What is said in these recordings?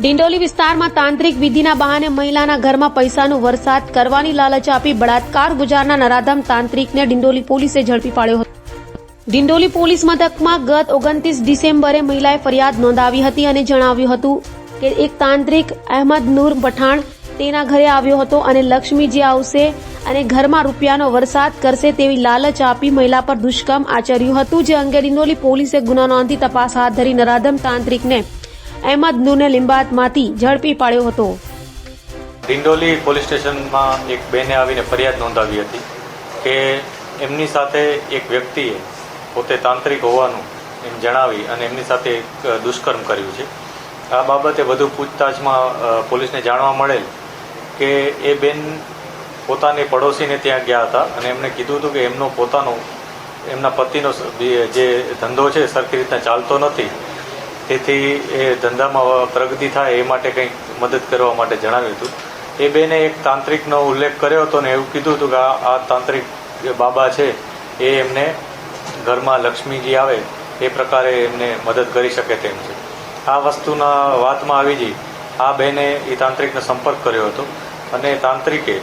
ડિંડોલી વિસ્તારમાં તાંત્રિક વિધિના બહાને મહિલાના ઘરમાં પૈસાનો વરસાદ કરવાની લાલચ આપી બળાત્કાર ગુજારનાર નરાધમ તાંત્રિકને ડિંડોલી પોલીસે ઝડપી પાડ્યો હતો. ડિંડોલી પોલીસ મથકમાં ગત 29 ડિસેમ્બરે મહિલાએ ફરિયાદ નોંધાવી હતી અને જણાવ્યું હતું કે એક તાંત્રિક અહેમદ નૂર પઠાણ તેના ઘરે આવ્યો હતો અને લક્ષ્મીજી આવશે અને ઘરમાં રૂપિયાનો વરસાદ કરશે તેવી લાલચ આપી મહિલા પર દુષ્કર્મ આચર્યું હતું. જે અંગે ડિંડોલી પોલીસે ગુનો નોંધી તપાસ હાથ ધરી નરાધમ તાંત્રિકને અહેમદ નૂરને લીંબાયતમાંથી ઝડપી પાડ્યો હતો. ડિંડોલી પોલીસ સ્ટેશનમાં એક બેને આવીને ફરિયાદ નોંધાવી હતી કે એમની સાથે એક વ્યક્તિએ પોતે તાંત્રિક હોવાનું એમ જણાવી અને એમની સાથે દુષ્કર્મ કર્યું છે. આ બાબતે વધુ પૂછતાછમાં પોલીસને જાણવા મળેલ કે એ બેન પોતાની પડોશીને ત્યાં ગયા હતા અને એમણે કીધું હતું કે એમના પતિનો જે ધંધો છે સરખી રીતના ચાલતો નથી, તેથી એ ધંધામાં પ્રગતિ થાય એ માટે કંઈક મદદ કરવા માટે જણાવ્યું હતું. એ બેને એક તાંત્રિકનો ઉલ્લેખ કર્યો હતો ને એવું કીધું હતું કે આ તાંત્રિક બાબા છે એ એમને ઘરમાં લક્ષ્મીજી આવે એ પ્રકારે એમને મદદ કરી શકે તેમ છે. આ વસ્તુના વાતમાં આવી જઈ આ બહેને એ તાંત્રિકનો સંપર્ક કર્યો હતો અને તાંત્રિકે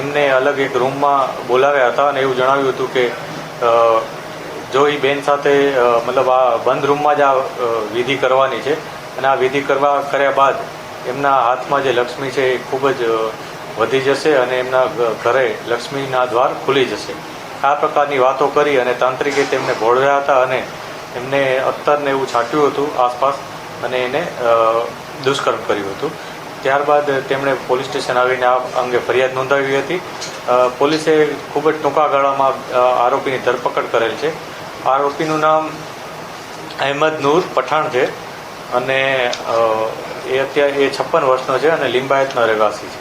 એમને અલગ એક રૂમમાં બોલાવ્યા હતા અને એવું જણાવ્યું હતું કે જો એ બેન સાથે મતલબ આ બંધ રૂમમાં જ આ વિધિ કરવાની છે અને આ વિધિ કર્યા બાદ એમના હાથમાં જે લક્ષ્મી છે એ ખૂબ જ વધી જશે અને એમના ઘરે લક્ષ્મીના દ્વાર ખુલી જશે. આ પ્રકારની વાતો કરી અને તાંત્રિકે તેમને ભોળવ્યા હતા અને એમને અત્તરને એવું છાંટ્યું હતું આસપાસ અને એને દુષ્કર્મ કર્યું હતું. ત્યારબાદ તેમણે પોલીસ સ્ટેશન આવીને આ અંગે ફરિયાદ નોંધાવી હતી. પોલીસે ખૂબ જ ટૂંકા ગાળામાં આરોપીની ધરપકડ કરેલ છે. આરોપીનું નામ અહેમદ નૂર પઠાણ છે અને એ અત્યારે 56 વર્ષનો છે અને લીંબાયતનો રહેવાસી છે.